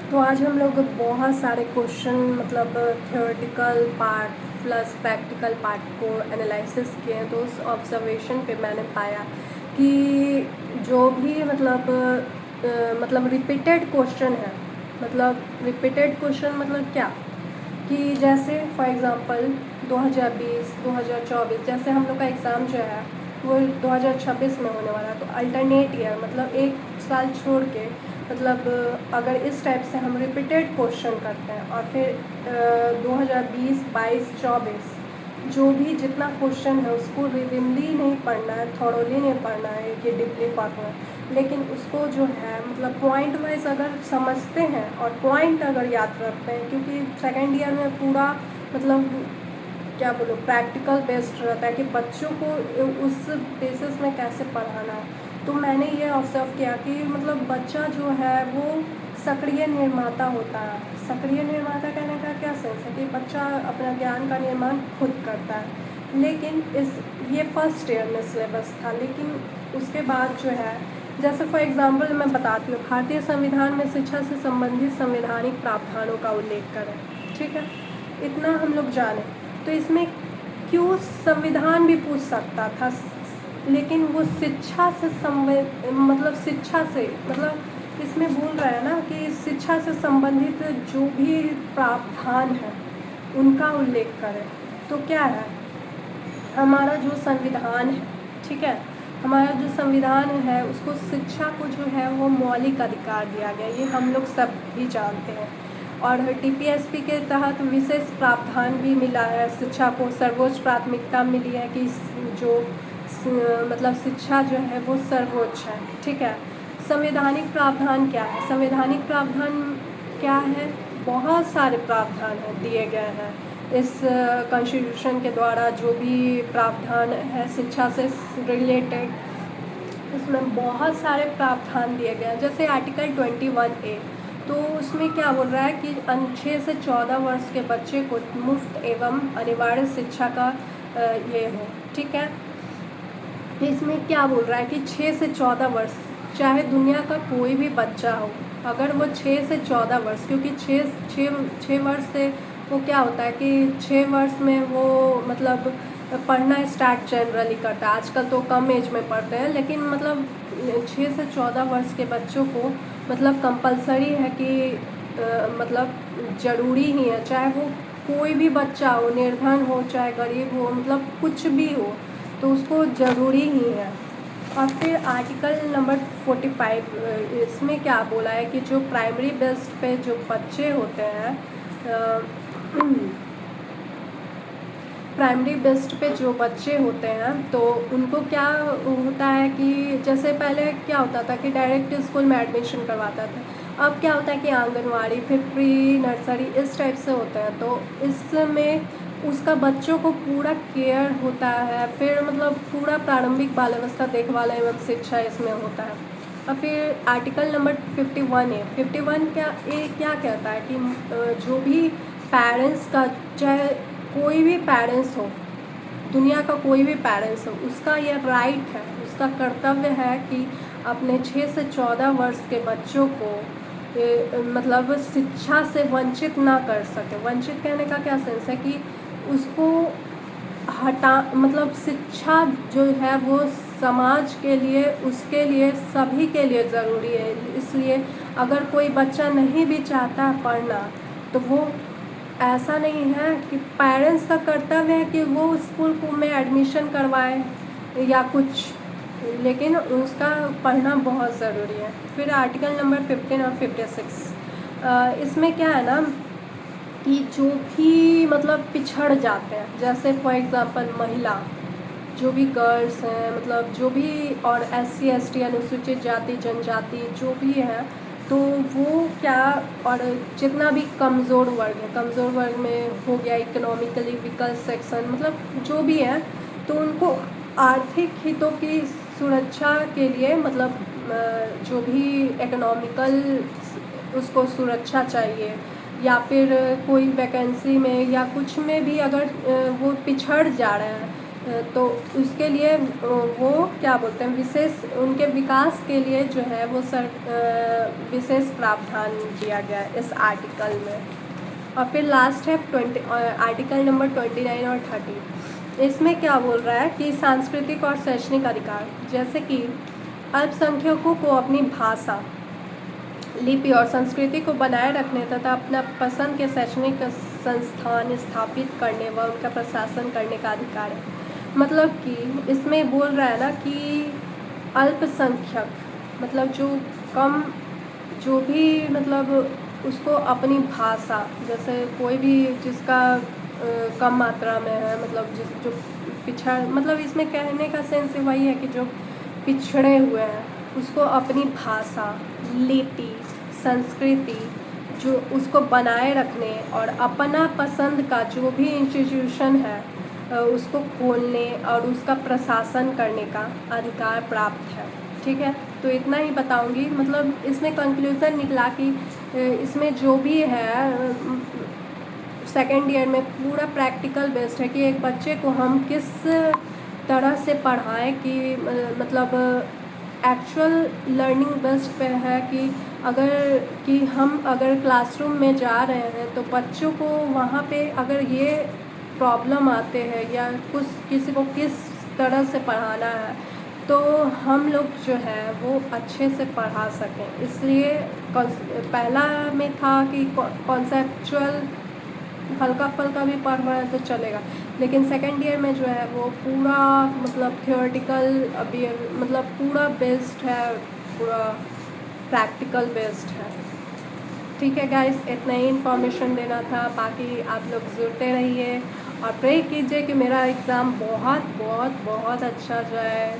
तो आज हम लोग बहुत सारे क्वेश्चन मतलब theoretical part plus practical part को एनालिसिस किए हैं। तो उस ऑब्जर्वेशन पे मैंने पाया कि जो भी मतलब रिपीटेड क्वेश्चन है, मतलब रिपीटेड क्वेश्चन मतलब क्या कि जैसे फॉर एग्ज़ाम्पल 2020 2024 जैसे हम लोग का एग्ज़ाम जो है वो 2026 में होने वाला है। तो अल्टरनेट ईयर मतलब एक साल छोड़ के मतलब अगर इस टाइप से हम रिपीटेड क्वेश्चन करते हैं और फिर 2020 22 24 जो भी जितना क्वेश्चन है उसको रिविमली नहीं पढ़ना है, थॉरोली नहीं पढ़ना है कि डीपली पढ़ना है, लेकिन उसको जो है मतलब पॉइंट वाइज अगर समझते हैं और पॉइंट अगर याद रखते हैं, क्योंकि सेकेंड ईयर में पूरा मतलब क्या बोलो प्रैक्टिकल बेस्ड रहता है कि बच्चों को उस बेसिस में कैसे पढ़ाना है। तो मैंने ये ऑब्ज़र्व किया कि मतलब बच्चा जो है वो सक्रिय निर्माता होता है। सक्रिय निर्माता कहने का क्या सेंस है कि बच्चा अपना ज्ञान का निर्माण खुद करता है। लेकिन ये फर्स्ट ईयर में सिलेबस था, लेकिन उसके बाद जो है जैसे फॉर एग्ज़ाम्पल मैं बताती हूँ, भारतीय संविधान में शिक्षा से संबंधित संवैधानिक प्रावधानों का उल्लेख करें, ठीक है, इतना हम लोग जाने। तो इसमें क्यों संविधान भी पूछ सकता था, लेकिन वो शिक्षा से मतलब शिक्षा से मतलब इसमें बोल रहा है ना कि शिक्षा से संबंधित जो भी प्रावधान है उनका उल्लेख करें। तो क्या है हमारा जो संविधान है, ठीक है, हमारा जो संविधान है उसको शिक्षा को जो है वो मौलिक अधिकार दिया गया, ये हम लोग सब भी जानते हैं। और टीपीएसपी के तहत विशेष प्रावधान भी मिला है, शिक्षा को सर्वोच्च प्राथमिकता मिली है कि जो मतलब शिक्षा जो है वो सर्वोच्च है, ठीक है। संवैधानिक प्रावधान क्या है, संवैधानिक प्रावधान क्या है, बहुत सारे प्रावधान हैं दिए गए हैं इस कॉन्स्टिट्यूशन के द्वारा। जो भी प्रावधान है शिक्षा से रिलेटेड, इसमें बहुत सारे प्रावधान दिए गए हैं। जैसे आर्टिकल 21A, तो उसमें क्या बोल रहा है कि 6 से 14 वर्ष के बच्चे को मुफ्त एवं अनिवार्य शिक्षा का ये हो, ठीक है। इसमें क्या बोल रहा है कि 6 से 14 वर्ष, चाहे दुनिया का कोई भी बच्चा हो, अगर वो 6 से 14 वर्ष, क्योंकि 6 वर्ष से वो क्या होता है कि 6 वर्ष में वो मतलब पढ़ना स्टार्ट जनरली करता है। आजकल तो कम एज में पढ़ते हैं, लेकिन मतलब 6 से 14 वर्ष के बच्चों को मतलब कंपलसरी है कि मतलब ज़रूरी ही है, चाहे वो कोई भी बच्चा हो, निर्धन हो चाहे गरीब हो, मतलब कुछ भी हो, तो उसको ज़रूरी ही है। और फिर आर्टिकल नंबर 45, इसमें क्या बोला है कि जो प्राइमरी बेस्ड पे जो बच्चे होते हैं प्राइमरी बेस्ड पे जो बच्चे होते हैं तो उनको क्या होता है कि जैसे पहले क्या होता था कि डायरेक्ट स्कूल में एडमिशन करवाता था, अब क्या होता है कि आंगनवाड़ी फिर प्री नर्सरी इस टाइप से होता है। तो इसमें उसका बच्चों को पूरा केयर होता है, फिर मतलब पूरा प्रारंभिक बाल अवस्था देखभाल एवं शिक्षा इसमें होता है। और फिर आर्टिकल नंबर 51A, 51 क्या कहता है कि जो भी पेरेंट्स का, चाहे कोई भी पेरेंट्स हो, दुनिया का कोई भी पेरेंट्स हो, उसका ये राइट है, उसका कर्तव्य है कि अपने 6 से 14 वर्ष के बच्चों को मतलब शिक्षा से वंचित ना कर सके। वंचित कहने का क्या सेंस है कि उसको मतलब शिक्षा जो है वो समाज के लिए, उसके लिए, सभी के लिए ज़रूरी है। इसलिए अगर कोई बच्चा नहीं भी चाहता पढ़ना तो वो ऐसा नहीं है कि पेरेंट्स का कर्तव्य है कि वो स्कूल को में एडमिशन करवाए या कुछ, लेकिन उसका पढ़ना बहुत ज़रूरी है। फिर आर्टिकल नंबर 15 और 56, इसमें क्या है ना कि जो भी मतलब पिछड़ जाते हैं, जैसे फॉर एग्ज़ाम्पल महिला, जो भी गर्ल्स हैं, मतलब जो भी, और SC ST अनुसूचित जाति जनजाति जो भी है, तो वो क्या, और जितना भी कमज़ोर वर्ग है, कमज़ोर वर्ग में हो गया इकोनॉमिकली वीकर सेक्शन, मतलब जो भी है, तो उनको आर्थिक हितों की सुरक्षा के लिए मतलब जो भी इकोनॉमिकल उसको सुरक्षा चाहिए, या फिर कोई वैकेंसी में या कुछ में भी अगर वो पिछड़ जा रहे हैं तो उसके लिए वो क्या बोलते हैं, विशेष उनके विकास के लिए जो है वो विशेष प्रावधान दिया गया है इस आर्टिकल में। और फिर लास्ट है आर्टिकल नंबर 29 और 30। इसमें क्या बोल रहा है कि सांस्कृतिक और शैक्षणिक अधिकार, जैसे कि अल्पसंख्यकों को अपनी भाषा, लिपि और संस्कृति को बनाए रखने तथा अपना पसंद के शैक्षणिक संस्थान स्थापित करने व उनका प्रशासन करने का अधिकार है। मतलब कि इसमें बोल रहा है ना कि अल्पसंख्यक मतलब जो भी मतलब उसको अपनी भाषा, जैसे कोई भी जिसका कम मात्रा में है, मतलब जो पिछड़, मतलब इसमें कहने का सेंस वही है कि जो पिछड़े हुए हैं उसको अपनी भाषा, लिपि, संस्कृति जो उसको बनाए रखने और अपना पसंद का जो भी इंस्टीट्यूशन है उसको खोलने और उसका प्रशासन करने का अधिकार प्राप्त है। ठीक है, तो इतना ही बताऊंगी। मतलब इसमें कंक्लूज़न निकला कि इसमें जो भी है सेकेंड ईयर में पूरा प्रैक्टिकल बेस्ड है कि एक बच्चे को हम किस तरह से पढ़ाएं कि मतलब एक्चुअल लर्निंग बेस्ड पे है कि हम अगर क्लासरूम में जा रहे हैं तो बच्चों को वहाँ पे अगर ये प्रॉब्लम आते हैं या किसी को किस तरह से पढ़ाना है तो हम लोग जो है वो अच्छे से पढ़ा सकें। इसलिए पहला में था कि कॉन्सेप्चुअल हल्का फुल्का भी पढ़ रहे हैं तो चलेगा, लेकिन सेकेंड ईयर में जो है वो पूरा मतलब थियोरेटिकल अभी मतलब पूरा बेस्ड है, पूरा प्रैक्टिकल बेस्ड है। ठीक है गाइस, इतना ही इन्फॉर्मेशन देना था। बाकी आप लोग जुड़ते रहिए और प्रे कीजिए कि मेरा एग्ज़ाम बहुत बहुत बहुत अच्छा जाए।